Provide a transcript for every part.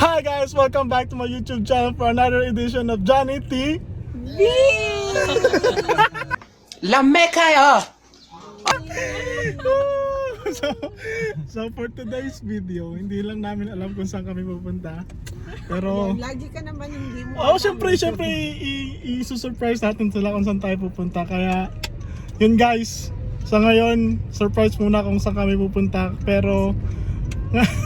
Hi guys, welcome back to my YouTube channel for another edition of Johnny TV. Lame kayo! so for today's video, hindi lang namin alam kung saan kami pupunta. Pero lagi ka naman hindi mo. syempre i-surprise natin sila kung saan tayo pupunta. Kaya yun guys, sa ngayon surprise muna kung saan kami pupunta. Pero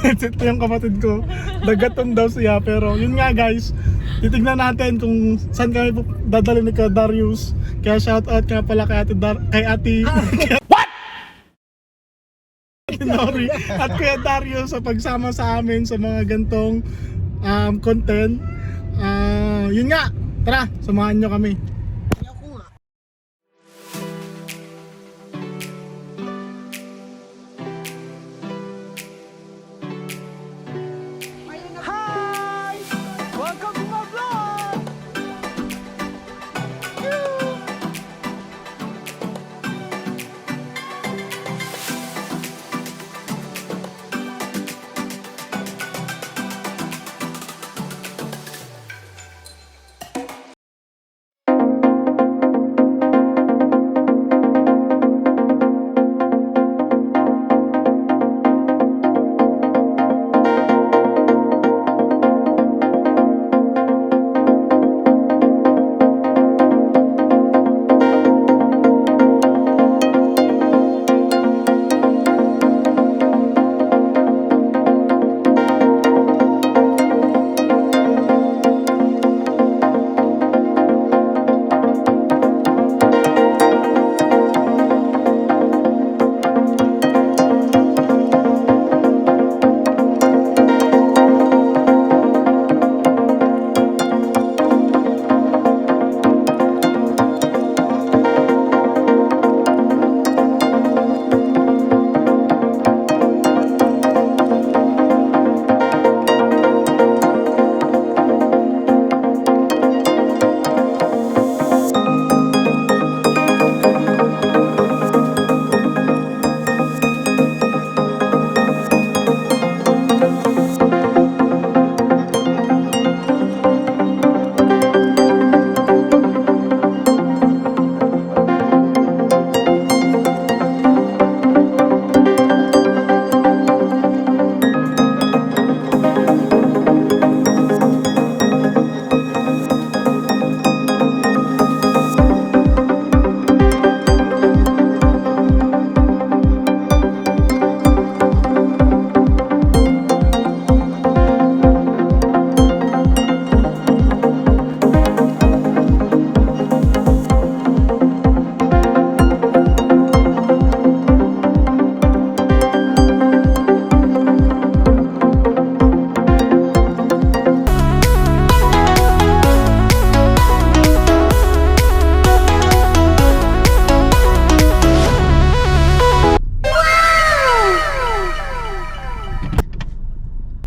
ito yung kapatid ko, dagaton daw siya. Pero yun nga guys, titignan natin kung saan kami dadalhin ni Kuya Darius. Kaya shoutout nga pala kay ate What? Nori at Kuya Darius sa pagsama sa amin sa mga gantong content. Yun nga, tara, samahan nyo kami.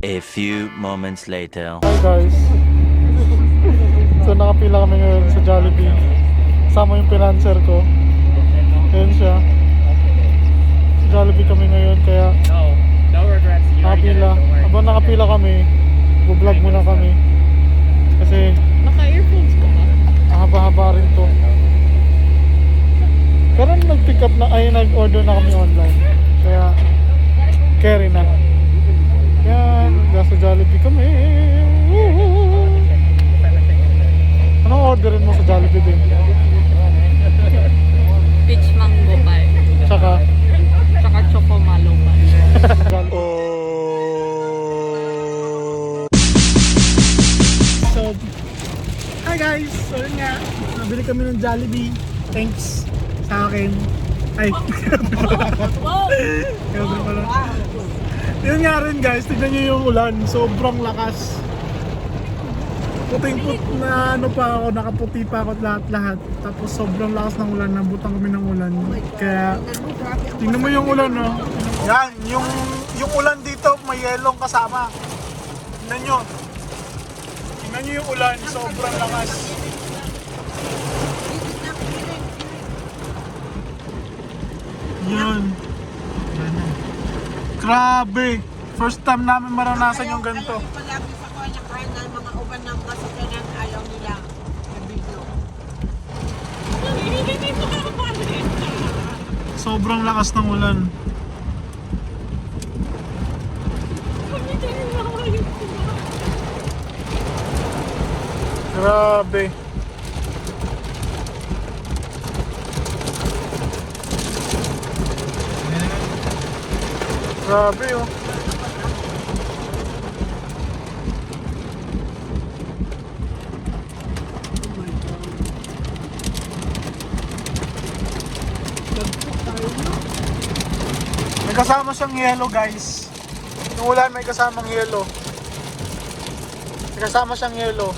A few moments later. Hi guys. So nakapila kami ngayon sa Jollibee. Kasama yung financer ko. Ayan siya. Sa Jollibee kami ngayon kaya No regrets. nakapila. Habang nakapila kami, vlog muna kami. Kasi Naka-earphones ka ba? haba-haba rin to. Pero nag-pick up na, nag-order na kami online. Kaya carry na. Yan, nasa Jollibee kami. Anong orderin mo sa Jollibee din? Peach mango pie. Tsaka Choco malo pie. So, hi guys! So yun nga, nabili kami ng Jollibee. Thanks sa akin. Ay, kaya pala. Yun nga rin guys, tignan nyo yung ulan. Sobrang lakas. Puting-put na ano pa ako, nakaputi pa ako lahat-lahat. Tapos sobrang lakas ng ulan, nabutang kami ng ulan. Kaya, tingnan mo yung ulan, no? Yan, yung ulan dito, may yelong kasama. Tingnan nyo. Tingnan nyo yung ulan, sobrang lakas. Yan. Grabe. First time namin maranasan yung ganito. ginagawa niya kaya na mga uban ng kasaganan ayaw nila ng video. Sobrang lakas ng ulan. Grabe. Grabe oh. May kasama siyang yellow guys. Yung ulan may kasamang yellow. May kasama siyang yellow.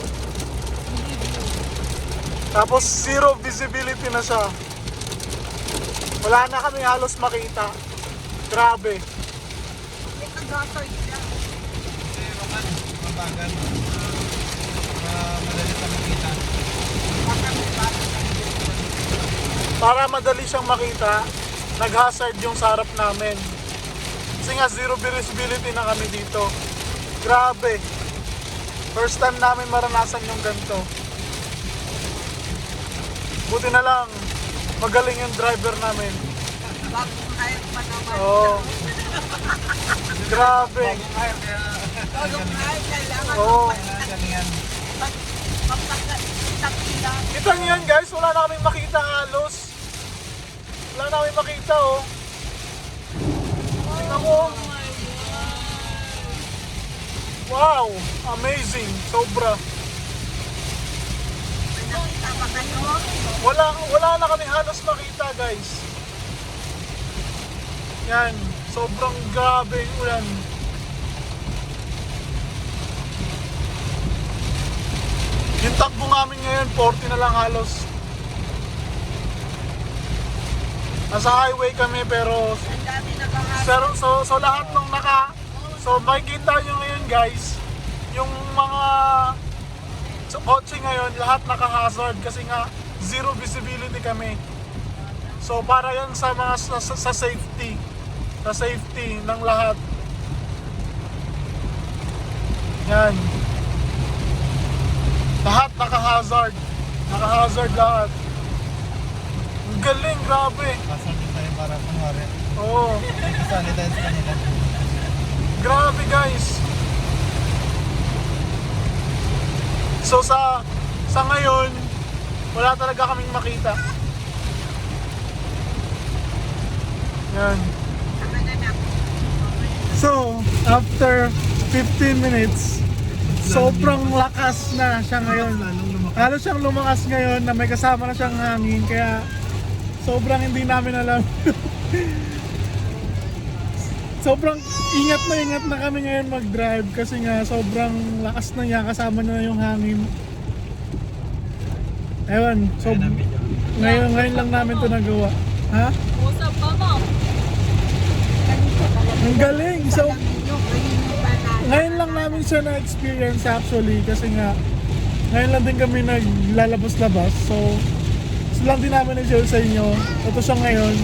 Tapos zero visibility na siya. Wala na kami halos makita. Grabe. May kagasoy sila. Mabagal. Madali sa makita. Para madali siyang makita, nag-hazard yung sarap namin. Kasi nga zero visibility na kami dito. Grabe. First time namin maranasan yung ganito. Buti na lang, magaling yung driver namin. Bagong hire pa naman. Oo. Grabe. Bagong hire, kailangan Oo. Galingan. magpapagsak sila. Kita niyo yan guys, wala na kaming makita halos. Wala na kaming makita oh. Tingnan mo. Wow, amazing, sobra. May nakita pa kayo? Wala na kaming halos makita guys. Yan, sobrang grabe yung ulan. Yung takbo namin ngayon, 40 na lang halos. Nasa highway kami pero Ang dami nakahasa. pero so lahat ng so makikita nyo ngayon guys, yung mga kotse ngayon lahat naka-hazard kasi nga zero visibility kami. So para yan sa mga sa safety ng lahat. Yan. Lahat naka-hazard. Naka-hazard lahat. Ang galing, grabe. Pasal din tayo para kunwari. Oo. Kasali tayo sa kanila. Grabe guys. So sa ngayon, wala talaga kaming makita. Yan. Tama na na. So, after 15 minutes, sobrang lakas na siya ngayon. Halos siyang lumakas ngayon na may kasama na siyang hangin, kaya sobrang hindi namin alam. Sobrang ingat na kami ngayon mag-drive kasi nga sobrang lakas na niya, kasama na yung hangin. Ewan, so ngayon lang namin ito nagawa. Ha? Usap pa mo. Ang galing! So, Ninyo, kanino ba na? ngayon lang namin siya na-experience actually kasi nga ngayon lang din kami naglalabas-labas, so lang din namin i-share sa inyo. Ito siya ngayon.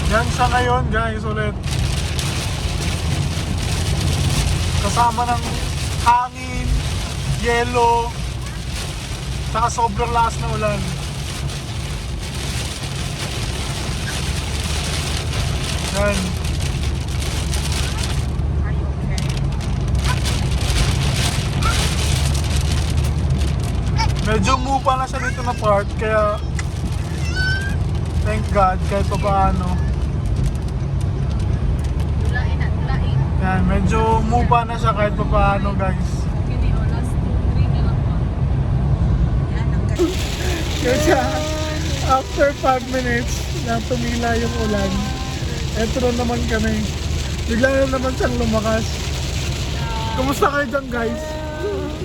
Yan siya ngayon guys ulit. Kasama ng hangin, yelo, saka sobrang lakas na ulan. Yan. Medyo mupa na siya dito na part, kaya thank God kahit pa paano. Yan, medyo mupa na siya kahit pa paano guys. Kasi after 5 minutes na tumila yung ulan, eto na naman kami. Bigla na naman siyang lumakas. Kumusta kayo dyan guys?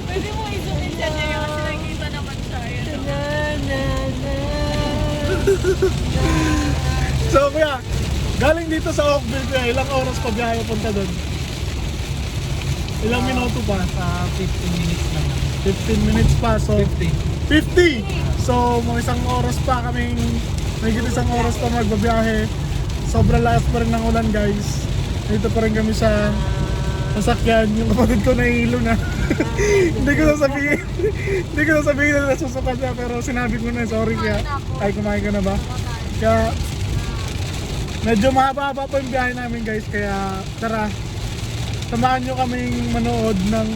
Pwede mo isumin siya niya kasi nakikita naman siya. So kuya, galing dito sa Oakville kuya, ilang oras pa biyahe punta doon? Ilang minuto pa? Sa 15 minutes lang. 15 minutes pa, so 50. 50! So mga isang oras pa kaming, may isang oras pa magbabiyahe. Sobrang lakas pa rin ng ulan guys. Dito pa rin kami sa sasakyan, yung kapatid ko nahihilo na. Hindi ko sasabihin na nasusuka siya, pero sinabi ko na sorry kaya. Ay, kumain ka na ba? Kaya, medyo mahaba-haba po yung biyahe namin guys, kaya tara, samahan nyo kaming manood ng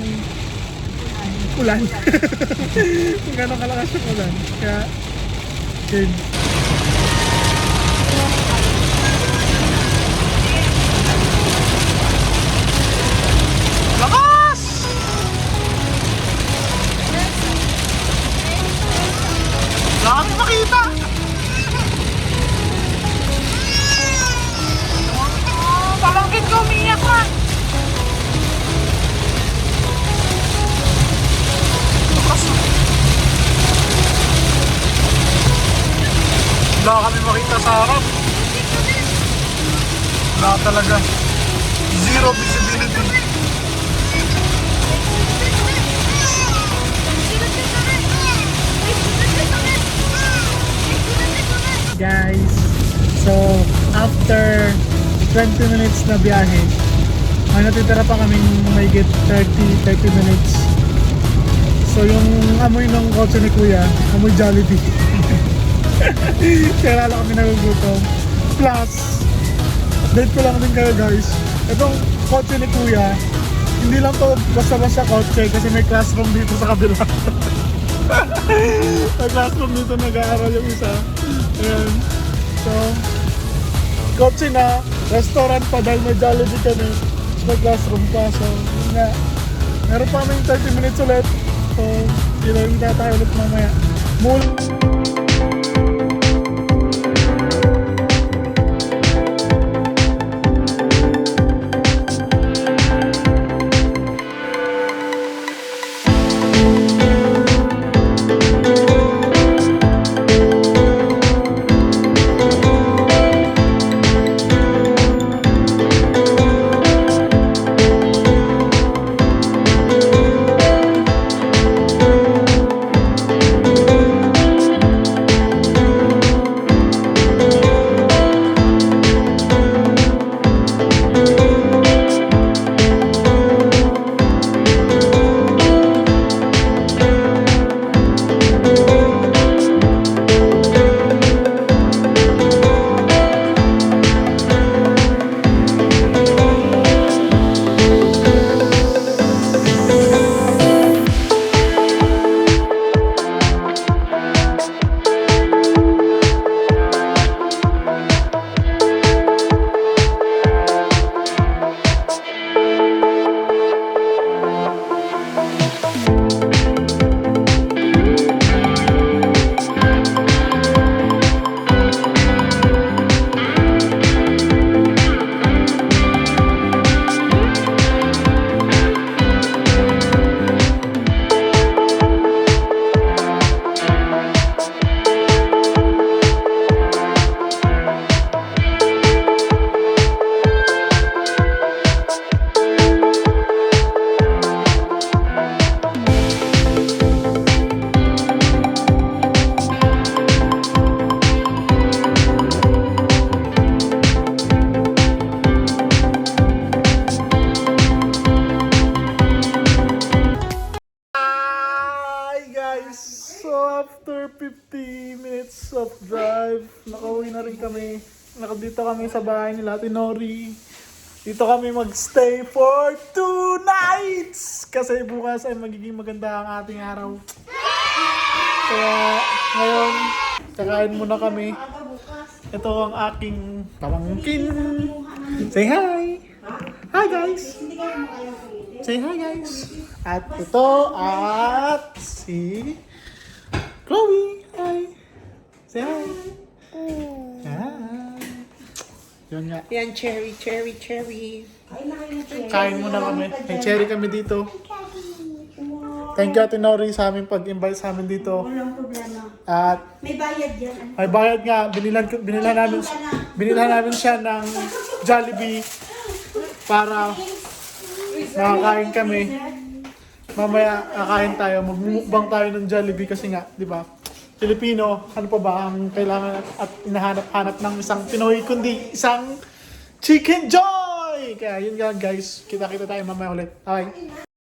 ulan. Kung gano'ng kalakas yung ulan. Kaya, okay. Lakas! Wala kami makita! Palangkin ko, umiiyak na! Wala kami makita sa harap. Wala talaga. Zero visibility. Guys, so after 20 minutes na biyahe, may natitira pa kaming may get 30 minutes. So yung amoy ng kotse ni Kuya, amoy Jollibee. Kaya lalo kami nagugutom. Plus, update ko lang din kayo guys. Itong kotse ni Kuya, hindi lang to basta-basta kotse kasi may classroom dito sa kabila. May classroom dito, nag-aaral yung isa. Ayan. So, kotse na, restaurant pa dahil may Jollibee kami. May classroom pa. So, yun nga. Meron pa kami 30 minutes ulit. So, yun lang yung tayo ulit mamaya. After 50 minutes of drive, nakauwi na rin kami. Nakadito kami sa bahay nila, Tinori. Dito kami magstay for 2 nights! Kasi bukas ay magiging maganda ang ating araw. Kaya ngayon, kakain muna kami. Ito ang aking pamangkin. Say hi! Hi guys! Say hi guys! At ito at si Chloe! Hi! Say hi! Hi! Yun nga. Yan, cherry. Kain muna kami. May cherry kami dito. Thank you Ate Nori sa aming pag-invite sa amin dito. Walang problema. At May bayad yan. may bayad nga. Binilhan namin siya ng Jollibee para makakain kami. Mamaya kakain tayo, magmumukbang tayo ng Jollibee kasi nga, di ba? Filipino, ano pa ba ang kailangan at hinahanap-hanap ng isang Pinoy kundi isang Chicken Joy! Kaya yun nga guys, kita-kita tayo mamaya ulit. Okay.